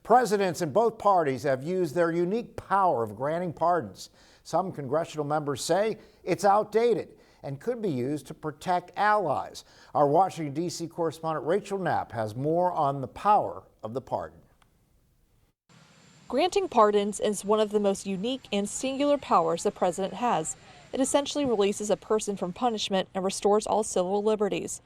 Presidents in both parties have used their unique power of granting pardons. Some congressional members say it's outdated and could be used to protect allies. Our Washington, D.C. correspondent Rachel Knapp has more on the power of the pardon. Granting pardons is one of the most unique and singular powers the president has. It essentially releases a person from punishment and restores all civil liberties.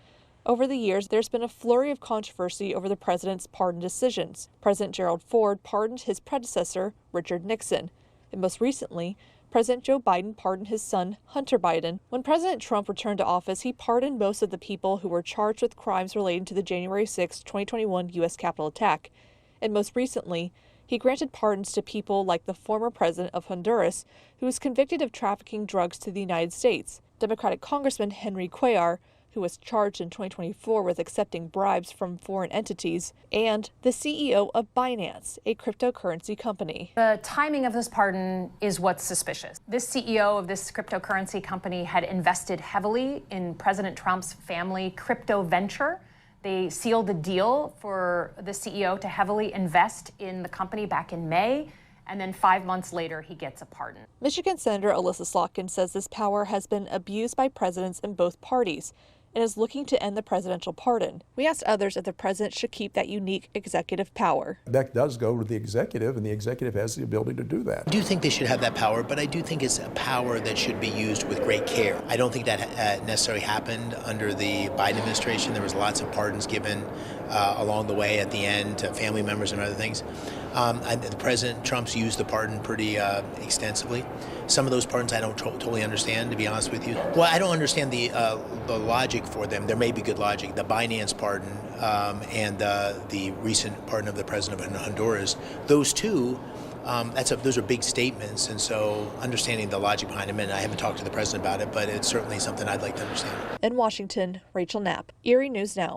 Over the years, there's been a flurry of controversy over the president's pardon decisions. President Gerald Ford pardoned his predecessor, Richard Nixon. And most recently, President Joe Biden pardoned his son, Hunter Biden. When President Trump returned to office, he pardoned most of the people who were charged with crimes relating to the January 6, 2021 U.S. Capitol attack. And most recently, he granted pardons to people like the former president of Honduras, who was convicted of trafficking drugs to the United States, Democratic Congressman Henry Cuellar, who was charged in 2024 with accepting bribes from foreign entities, and the CEO of Binance, a cryptocurrency company. The timing of this pardon is what's suspicious. This CEO of this cryptocurrency company had invested heavily in President Trump's family crypto venture. They sealed the deal for the CEO to heavily invest in the company back in May, and then 5 months later, he gets a pardon. Michigan Senator Alyssa Slotkin says this power has been abused by presidents in both parties and is looking to end the presidential pardon. We asked others if the president should keep that unique executive power. That does go to the executive, and the executive has the ability to do that. I do think they should have that power, but I do think it's a power that should be used with great care. I don't think that necessarily happened under the Biden administration. There was lots of pardons given along the way at the end to family members and other things. The President Trump's used the pardon pretty extensively. Some of those pardons I don't totally understand, to be honest with you. Well, I don't understand the logic for them. There may be good logic. The Binance pardon and the recent pardon of the president of Honduras, those two, those are big statements, and so understanding the logic behind them, and I haven't talked to the president about it, but it's certainly something I'd like to understand. In Washington, Rachel Knapp, Erie News Now.